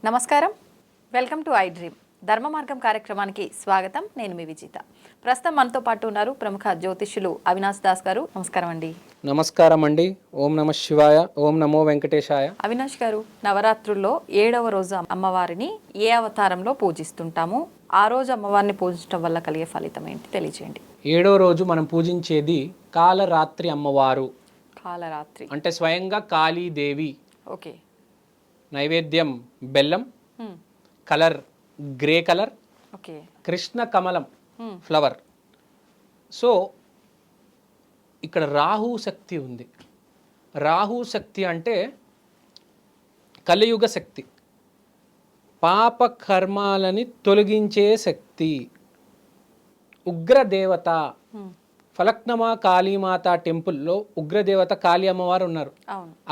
నమస్కారం, welcome to I dream. ధర్మ మార్గం కార్యక్రమానికి స్వాగతం. నేను మీ విజిత. ప్రస్తుతం మనతో పాటు ఉన్నారు ప్రముఖ జ్యోతిష్యులు అవినాష్ దాస్ గారు. నమస్కారం అండి. నమస్కారం అండి. ఓం నమ శివాయ, ఓం నమో వెంకటేశాయ. అవినాష్ గారు, నవరాత్రుల్లో 7వ రోజు అమ్మవారిని ఏ అవతారంలో పూజిస్తుంటాము? ఆ రోజు అమ్మవారిని పూజించడం వల్ల కలిగే ఫలితం ఏంటి తెలియజేయండి. 7వ రోజు మనం పూజించేది కాలరాత్రి అమ్మవారు. కాలరాత్రి అంటే స్వయంగా కాళీదేవి. ఓకే. నైవేద్యం బెల్లం, colour grey colour, okay. Krishna కమలం ఫ్లవర్. సో ఇక్కడ రాహు శక్తి ఉంది. రాహు శక్తి అంటే కలియుగ శక్తి, పాప కర్మాలని తొలగించే శక్తి, ఉగ్రదేవత. ఫలక్నమా కాళీమాత టెంపుల్లో ఉగ్రదేవత కాళీ అమ్మవారు ఉన్నారు.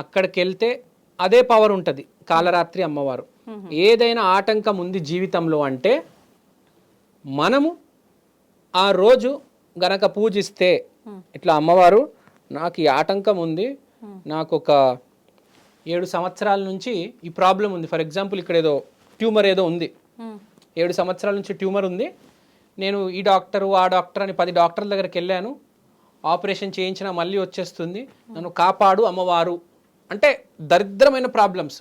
అక్కడికి వెళ్తే అదే పవర్ ఉంటుంది కాలరాత్రి అమ్మవారు. ఏదైనా ఆటంకం ఉంది జీవితంలో అంటే మనము ఆ రోజు గనక పూజిస్తే, ఇట్లా అమ్మవారు నాకు ఈ ఆటంకం ఉంది, నాకు ఒక 7 సంవత్సరాల నుంచి ఈ ప్రాబ్లం ఉంది, ఫర్ ఎగ్జాంపుల్ ఇక్కడ ఏదో ట్యూమర్ ఏదో ఉంది, 7 సంవత్సరాల నుంచి ట్యూమర్ ఉంది, నేను ఈ డాక్టరు ఆ డాక్టర్ అని 10 డాక్టర్ల దగ్గరికి వెళ్ళాను, ఆపరేషన్ చేయించినా మళ్ళీ వచ్చేస్తుంది, నన్ను కాపాడు అమ్మవారు అంటే దరిద్రమైన ప్రాబ్లమ్స్,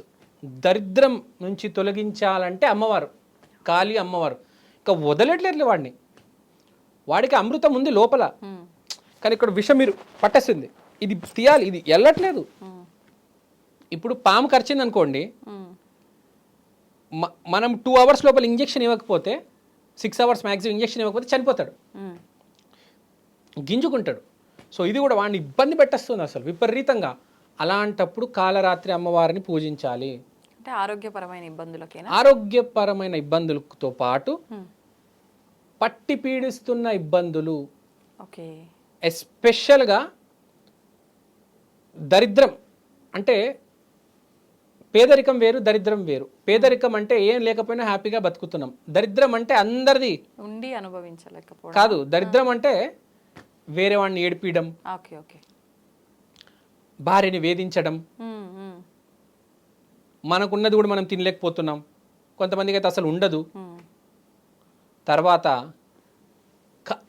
దరిద్రం నుంచి తొలగించాలంటే అమ్మవారు, కాళీ అమ్మవారు. ఇంకా వదలట్లేదు వాడిని, వాడికి అమృతం ఉంది లోపల, కానీ ఇక్కడ విషం మీరు పట్టేస్తుంది, ఇది తీయాలి, ఇది వెళ్ళట్లేదు. ఇప్పుడు పాము కరిచింది అనుకోండి, మనం 2 అవర్స్ లోపల ఇంజెక్షన్ ఇవ్వకపోతే, 6 అవర్స్ మ్యాక్సిమం ఇంజెక్షన్ ఇవ్వకపోతే చనిపోతాడు, గింజుకుంటాడు. సో ఇది కూడా వాడిని ఇబ్బంది పెట్టేస్తుంది అసలు విపరీతంగా. అలాంటప్పుడు కాలరాత్రి అమ్మవారిని పూజించాలి. అంటే ఆరోగ్యపరమైన ఇబ్బందులకేనా? ఆరోగ్యపరమైన ఇబ్బందులతో పాటు పట్టి పీడిస్తున్న ఇబ్బందులు, ఓకే, ఎస్పెషల్గా దరిద్రం. అంటే పేదరికం వేరు, దరిద్రం వేరు. పేదరికం అంటే ఏం లేకపోయినా హ్యాపీగా బతుకుతున్నాం, దరిద్రం అంటే అందరిది ఉండి అనుభవించలేకపోవడం కాదు. దరిద్రం అంటే వేరే వాడిని ఏడిపీయడం, ఓకే ఓకే, భార్యని వేధించడం, మనకున్నది కూడా మనం తినలేకపోతున్నాం, కొంతమందికి అయితే అసలు ఉండదు. తర్వాత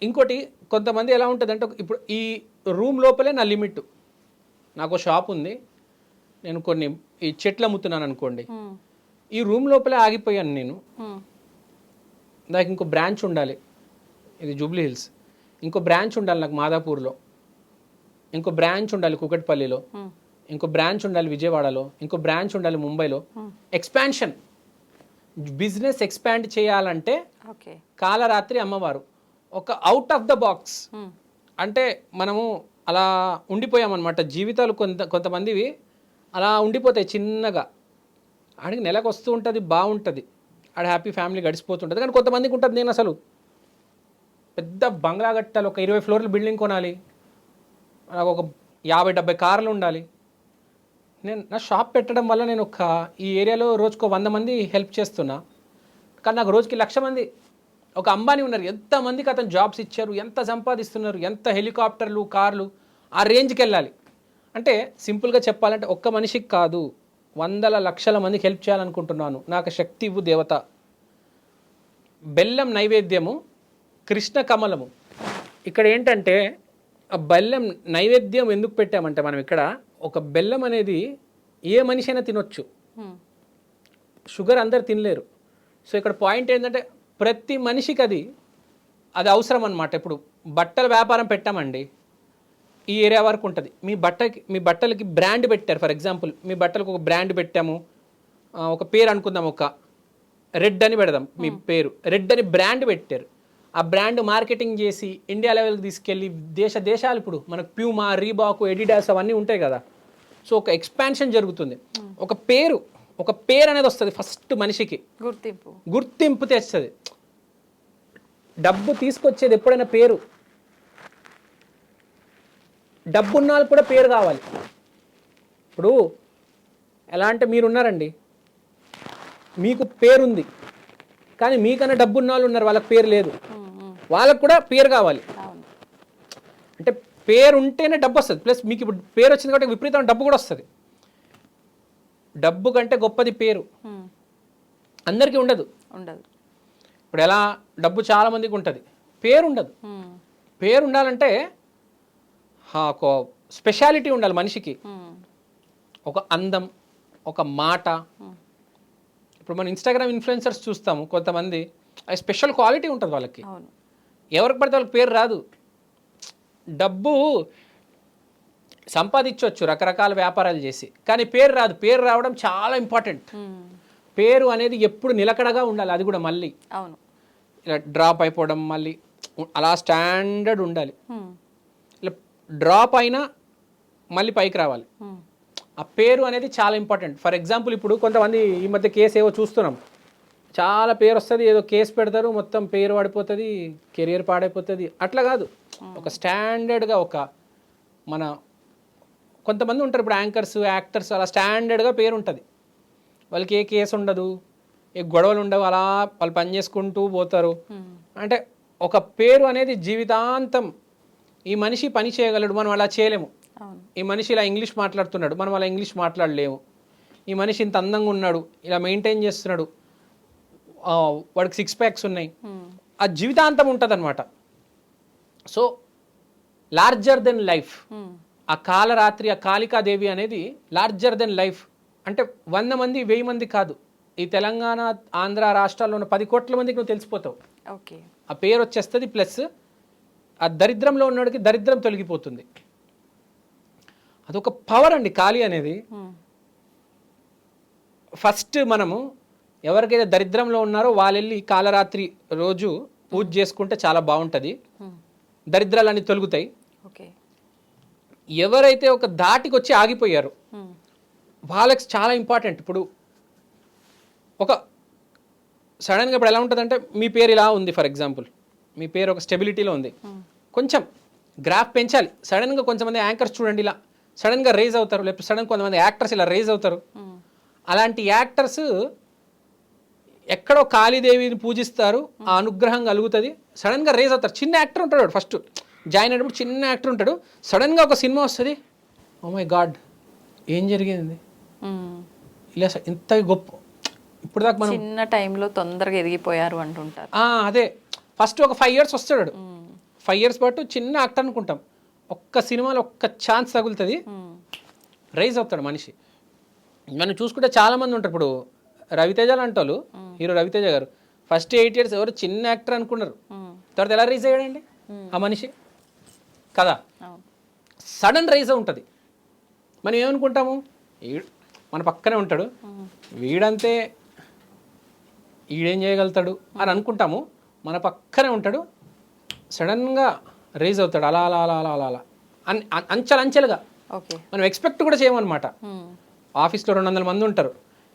ఇంకోటి, కొంతమంది ఎలా ఉంటుంది అంటే, ఇప్పుడు ఈ రూమ్ లోపలే నా లిమిట్, నాకు షాప్ ఉంది, నేను కొన్ని ఈ చెట్లు అమ్ముతున్నాను అనుకోండి, ఈ రూమ్ లోపలే ఆగిపోయాను నేను, నాకు ఇంకో బ్రాంచ్ ఉండాలి, ఇది జూబ్లీ హిల్స్, ఇంకో బ్రాంచ్ ఉండాలి నాకు మాదాపూర్లో, ఇంకో బ్రాంచ్ ఉండాలి కుకట్పల్లిలో, ఇంకో బ్రాంచ్ ఉండాలి విజయవాడలో, ఇంకో బ్రాంచ్ ఉండాలి ముంబైలో. ఎక్స్పాన్షన్, బిజినెస్ ఎక్స్పాండ్ చేయాలంటే కాలరాత్రి అమ్మవారు ఒక అవుట్ ఆఫ్ ద బాక్స్. అంటే మనము అలా ఉండిపోయామన్నమాట, జీవితాలు కొంతమందివి అలా ఉండిపోతాయి చిన్నగా. ఆడికి నెలకు వస్తూ ఉంటుంది, బాగుంటుంది, ఆడ హ్యాపీ ఫ్యామిలీ గడిచిపోతుంటుంది. కానీ కొంతమందికి ఉంటుంది, నేను అసలు పెద్ద బంగ్లా కట్టాలి, ఒక 20 ఫ్లోర్ల బిల్డింగ్ కొనాలి, నాకు ఒక 50-70 కార్లు ఉండాలి, నేను నా షాప్ పెట్టడం వల్ల నేను ఈ ఏరియాలో రోజుకు 100 మంది హెల్ప్ చేస్తున్నా, కానీ నాకు రోజుకి 1,00,000 మంది, ఒక అంబానీ ఉన్నారు, ఎంతమందికి అతను జాబ్స్ ఇచ్చారు, ఎంత సంపాదిస్తున్నారు, ఎంత హెలికాప్టర్లు కార్లు, ఆ రేంజ్కి వెళ్ళాలి. అంటే సింపుల్గా చెప్పాలంటే ఒక్క మనిషికి కాదు, 100,00,000 మందికి హెల్ప్ చేయాలనుకుంటున్నాను, నాకు శక్తి ఇవ్వు దేవత. బెల్లం నైవేద్యము, కృష్ణ కమలము. ఇక్కడ ఏంటంటే ఆ బెల్లం నైవేద్యం ఎందుకు పెట్టామంటే, మనం ఇక్కడ ఒక బెల్లం అనేది ఏ మనిషి అయినా తినొచ్చు, షుగర్ అందరు తినలేరు. సో ఇక్కడ పాయింట్ ఏంటంటే ప్రతి మనిషికి అది అవసరం అన్నమాట. ఇప్పుడు బట్టల వ్యాపారం పెట్టామండి, ఈ ఏరియా వరకు ఉంటుంది, మీ బట్టలకి బ్రాండ్ పెట్టారు, ఫర్ ఎగ్జాంపుల్ మీ బట్టలకు ఒక బ్రాండ్ పెట్టాము, ఒక పేరు అనుకుందాం, ఒక రెడ్ అని పెడదాం, మీ పేరు రెడ్ అని బ్రాండ్ పెట్టారు. ఆ బ్రాండ్ మార్కెటింగ్ చేసి ఇండియా లెవెల్కి తీసుకెళ్ళి దేశాలు, ఇప్పుడు మనకు ప్యూమా, రీబాకు, ఎడిడాస్ అవన్నీ ఉంటాయి కదా. సో ఒక ఎక్స్పాన్షన్ జరుగుతుంది, ఒక పేరు అనేది వస్తుంది ఫస్ట్ మనిషికి, గుర్తింపు తెస్తుంది. డబ్బు తీసుకొచ్చేది ఎప్పుడైనా పేరు, డబ్బున్న వాళ్ళు కూడా పేరు కావాలి. ఇప్పుడు ఎలా అంటే మీరున్నారండి, మీకు పేరుంది, కానీ మీకన్నా డబ్బున్న వాళ్ళు ఉన్నారు, వాళ్ళకి పేరు లేదు, వాళ్ళకు కూడా పేరు కావాలి. అంటే పేరు ఉంటేనే డబ్బు వస్తుంది, ప్లస్ మీకు ఇప్పుడు పేరు వచ్చింది కాబట్టి విపరీతమైన డబ్బు కూడా వస్తుంది. డబ్బు కంటే గొప్పది పేరు. అందరికీ ఉండదు. ఇప్పుడు ఎలా డబ్బు చాలా మందికి ఉంటుంది, పేరు ఉండదు. పేరు ఉండాలంటే ఒక స్పెషాలిటీ ఉండాలి మనిషికి, ఒక అందం, ఒక మాట. ఇప్పుడు మనం ఇన్స్టాగ్రామ్ ఇన్ఫ్లుయెన్సర్స్ చూస్తాము, కొంతమంది అది స్పెషల్ క్వాలిటీ ఉంటుంది వాళ్ళకి. ఎవరికి పడితే వాళ్ళకి పేరు రాదు. డబ్బు సంపాదించవచ్చు రకరకాల వ్యాపారాలు చేసి, కానీ పేరు రాదు. పేరు రావడం చాలా ఇంపార్టెంట్. పేరు అనేది ఎప్పుడు నిలకడగా ఉండాలి. అది కూడా మళ్ళీ ఇలా డ్రాప్ అయిపోవడం మళ్ళీ అలా స్టాండర్డ్ ఉండాలి. ఇలా డ్రాప్ అయినా మళ్ళీ పైకి రావాలి. ఆ పేరు అనేది చాలా ఇంపార్టెంట్. ఫర్ ఎగ్జాంపుల్ ఇప్పుడు కొంతమంది ఈ మధ్య కేసు ఏవో చూస్తున్నాం, చాలా పేరు వస్తుంది, ఏదో కేసు పెడతారు, మొత్తం పేరు పడిపోతుంది, కెరియర్ పాడైపోతుంది. అట్లా కాదు, ఒక స్టాండర్డ్గా ఒక మన కొంతమంది ఉంటారు ఇప్పుడు యాంకర్స్, యాక్టర్స్, అలా స్టాండర్డ్గా పేరు ఉంటుంది. వాళ్ళకి ఏ కేసు ఉండదు, ఏ గొడవలు ఉండవు, అలా వాళ్ళు పని చేసుకుంటూ పోతారు. అంటే ఒక పేరు అనేది జీవితాంతం. ఈ మనిషి పని చేయగలడు, మనం అలా చేయలేము. ఈ మనిషి ఇలా ఇంగ్లీష్ మాట్లాడుతున్నాడు, మనం అలా ఇంగ్లీష్ మాట్లాడలేము. ఈ మనిషి ఇంత అందంగా ఉన్నాడు, ఇలా మెయింటైన్ చేస్తున్నాడు, వాడికి 6 ప్యాక్స్ ఉన్నాయి, ఆ జీవితాంతం ఉంటుంది అనమాట. So larger than life. ఆ కాలరాత్రి, ఆ కాళికాదేవి అనేది లార్జర్ దెన్ లైఫ్. అంటే 100 మంది 1000 మంది కాదు, ఈ తెలంగాణ ఆంధ్ర రాష్ట్రాల్లో ఉన్న 10 కోట్ల మందికి నువ్వు తెలిసిపోతావు. ఆ పేరు వచ్చేస్తుంది. ప్లస్ ఆ దరిద్రంలో ఉన్నవాడికి దరిద్రం తొలగిపోతుంది. అదొక పవర్ అండి కాళీ అనేది. ఫస్ట్ మనము ఎవరికైతే దరిద్రంలో ఉన్నారో వాళ్ళు వెళ్ళి కాలరాత్రి రోజు పూజ చేసుకుంటే చాలా బాగుంటుంది, దరిద్రాలన్నీ తొలుగుతాయి. ఎవరైతే ఒక దాటికి వచ్చి ఆగిపోయారో వాళ్ళకి చాలా ఇంపార్టెంట్. ఇప్పుడు ఒక సడన్గా ఇప్పుడు ఎలా ఉంటుందంటే మీ పేరు ఇలా ఉంది, ఫర్ ఎగ్జాంపుల్ మీ పేరు ఒక స్టెబిలిటీలో ఉంది, కొంచెం గ్రాఫ్ పెంచాలి. సడన్గా కొంతమంది యాంకర్స్ చూడండి ఇలా సడన్గా రేజ్ అవుతారు, లేకపోతే సడన్ కొంతమంది యాక్టర్స్ ఇలా రేజ్ అవుతారు. అలాంటి యాక్టర్స్ ఎక్కడో కాళీదేవిని పూజిస్తారు, ఆ అనుగ్రహం కలుగుతుంది, సడన్గా రేజ్ అవుతారు. చిన్న యాక్టర్ ఉంటాడు, ఫస్ట్ జాయిన్ అయినప్పుడు చిన్న యాక్టర్ ఉంటాడు, సడన్గా ఒక సినిమా వస్తుంది, ఓ మై గాడ్ ఏం జరిగింది, ఇలా ఇంత గొప్ప. ఇప్పుడు దాకా మనం చిన్న టైంలో తొందరగా ఎదిగిపోయారు అంటుంటారు. అదే ఫస్ట్ ఒక 5 years వస్తాడు, 5 years పాటు చిన్న యాక్టర్ అనుకుంటాం, ఒక్క సినిమాలో ఒక్క ఛాన్స్ తగులుతుంది, రైజ్ అవుతాడు మనిషి. మనం చూసుకుంటే చాలా మంది ఉంటారు. ఇప్పుడు రవితేజ లాంటి వాళ్ళు, హీరో రవితేజ గారు ఫస్ట్ 8 years ఎవరు చిన్న యాక్టర్ అనుకున్నారు, తర్వాత ఎలా రైజ్ అయ్యాడండి ఆ మనిషి కదా. సడన్ రైజ్ ఉంటుంది. మనం ఏమనుకుంటాము, మన పక్కనే ఉంటాడు, వీడంతే ఈడేం చేయగలుగుతాడు అని అనుకుంటాము. మన పక్కనే ఉంటాడు, సడన్గా రైజ్ అవుతాడు, అలా అలా అలా అలా అలా అలా అంచెలంచెలుగా. మనం ఎక్స్పెక్ట్ కూడా చేయమన్నమాట. ఆఫీస్లో 200 మంది ఉంటారు,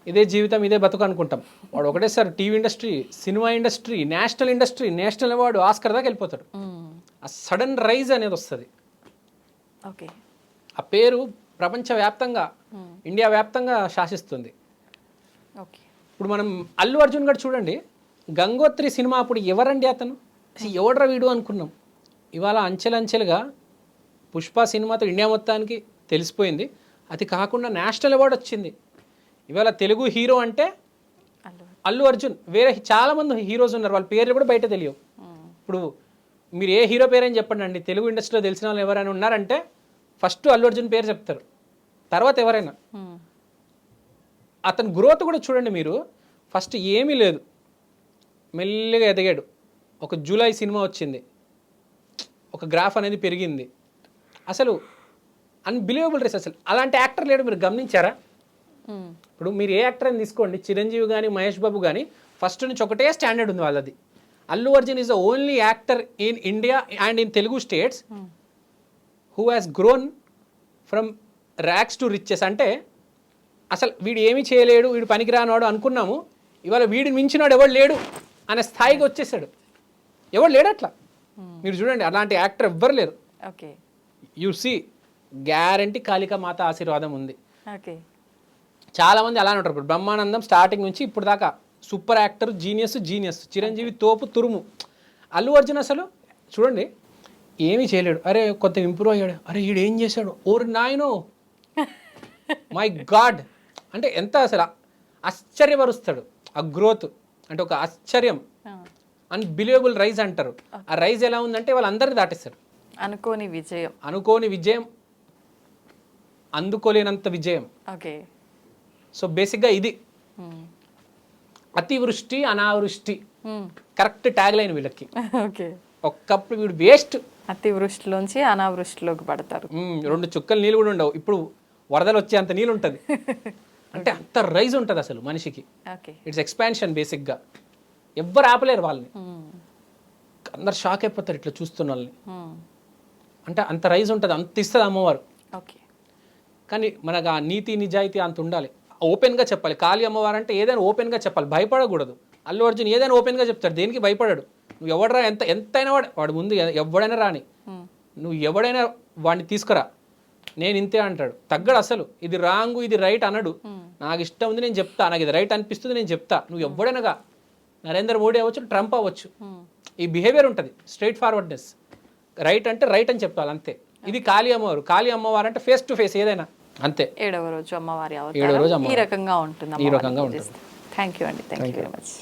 ఇదే జీవితం ఇదే బతుకు అనుకుంటాం. వాడు ఒకటేసారి TV industry, cinema industry, national award, Oscar దాకా వెళ్ళిపోతాడు. ఆ సడన్ రైజ్ అనేది వస్తుంది. ఆ పేరు ప్రపంచవ్యాప్తంగా, ఇండియా వ్యాప్తంగా శాసిస్తుంది. ఇప్పుడు మనం అల్లు అర్జున్ గారు చూడండి, గంగోత్రి సినిమా అప్పుడు ఎవరండి అతను, ఎవడ్రా వీడు అనుకున్నాం. ఇవాళ అంచెలంచెలుగా పుష్ప సినిమాతో ఇండియా మొత్తానికి తెలిసిపోయింది. అది కాకుండా నేషనల్ అవార్డు వచ్చింది. ఇవాళ తెలుగు హీరో అంటే అల్లు అర్జున్. వేరే చాలామంది హీరోస్ ఉన్నారు, వాళ్ళ పేర్లు కూడా బయట తెలియవు. ఇప్పుడు మీరు ఏ హీరో పేరని చెప్పండి అండి, తెలుగు ఇండస్ట్రీలో తెలిసిన వాళ్ళు ఎవరైనా ఉన్నారంటే ఫస్ట్ అల్లు అర్జున్ పేరు చెప్తారు, తర్వాత ఎవరైనా. అతని గ్రోత్ కూడా చూడండి మీరు, ఫస్ట్ ఏమీ లేదు, మెల్లిగా ఎదిగాడు. ఒక జూలై సినిమా వచ్చింది, ఒక గ్రాఫ్ అనేది పెరిగింది. అసలు అన్బిలీవబుల్ రేస్. అసలు అలాంటి యాక్టర్ లేడు, మీరు గమనించారా? ఇప్పుడు మీరు ఏ యాక్టర్ అని తీసుకోండి, చిరంజీవి కానీ మహేష్ బాబు కానీ ఫస్ట్ నుంచి ఒకటే స్టాండర్డ్ ఉంది వాళ్ళది. Allu Arjun is the only actor in India and in Telugu states who has grown from racks to riches. అంటే అసలు వీడు ఏమీ చేయలేడు, వీడు పనికిరానాడు అనుకున్నాము, ఇవాళ వీడిని మించినాడు ఎవడు లేడు అనే స్థాయికి వచ్చేసాడు. ఎవడు లేడు అట్లా. మీరు చూడండి, అలాంటి యాక్టర్ ఎవ్వరు లేరు. యు సీ, గ్యారంటీ కాళికా మాత ఆశీర్వాదం ఉంది. చాలామంది అలానే ఉంటారు. ఇప్పుడు బ్రహ్మానందం స్టార్టింగ్ నుంచి ఇప్పుడు దాకా సూపర్ యాక్టర్, జీనియస్. చిరంజీవి తోపు, తురుము. అల్లు అర్జున్ అసలు చూడండి, ఏమీ చేయలేడు. అరే కొంత ఇంప్రూవ్ అయ్యాడు, అరే ఈడు ఏం చేశాడు, ఓరి నాయనో మై గాడ్ అంటే ఎంత అసలు ఆశ్చర్యపరుస్తాడు. ఆ గ్రోత్ అంటే ఒక ఆశ్చర్యం, అన్బిలీవబుల్ రైజ్ అంటారు. ఆ రైజ్ ఎలా ఉందంటే వాళ్ళందరినీ దాటేస్తారు. అనుకోని విజయం, అందుకోలేనంత విజయం. ఓకే. సో బేసిక్గా ఇది అతివృష్టి అనావృష్టి కరెక్ట్ ట్యాగ్ లైన్ వీళ్ళకి. ఓకే. ఒక్కప్పుడు వీడు వేస్ట్, అతివృష్టిలోంచి అనావృష్టిలోకి పడతారు. 2 చుక్కలు నీళ్ళు కూడా ఉండవు. ఇప్పుడు వరదలు వచ్చే అంత నీళ్ళు ఉంటుంది. అంటే అంత రైజ్ ఉంటుంది అసలు మనిషికి. ఇట్స్ ఎక్స్పాన్షన్ బేసిక్గా. ఎవ్వరు ఆపలేరు వాళ్ళని. అందరు షాక్ అయిపోతారు ఇట్లా చూస్తున్న వాళ్ళని. అంటే అంత రైజ్ ఉంటుంది, అంత ఇస్తుంది అమ్మవారు. ఓకే. కానీ మనకు ఆ నీతి నిజాయితీ అంత ఉండాలి. ఓపెన్గా చెప్పాలి. కాళీ అమ్మవారు అంటే ఏదైనా ఓపెన్గా చెప్పాలి, భయపడకూడదు. అల్లు అర్జున్ ఏదైనా ఓపెన్గా చెప్తాడు, దేనికి భయపడాడు. నువ్వు ఎవడరా, ఎంతైనా వాడు ముందు ఎవడైనా రాని, నువ్వు ఎవడైనా వాడిని తీసుకురా, నేను ఇంతే అంటాడు. తగ్గడు అసలు. ఇది రాంగ్ ఇది రైట్ అనడు. నాకు ఇష్టం ఉంది నేను చెప్తా, నాకు ఇది రైట్ అనిపిస్తుంది నేను చెప్తా. నువ్వు ఎవడైనాగా నరేంద్ర మోడీ అవ్వచ్చు, ట్రంప్ అవ్వచ్చు, ఈ బిహేవియర్ ఉంటుంది. Straight forwardness. రైట్ అంటే రైట్ అని చెప్పాలి అంతే. ఇది కాళీ అమ్మవారు. కాళీ అమ్మవారు అంటే ఫేస్ టు ఫేస్ ఏదైనా అంతే. 7వ రోజు అమ్మవారి అవతారం ఈ రకంగా ఉంటుంది. ఈ రకంగా ఉంటుంది. థ్యాంక్ యూ అండి. Thank you very much.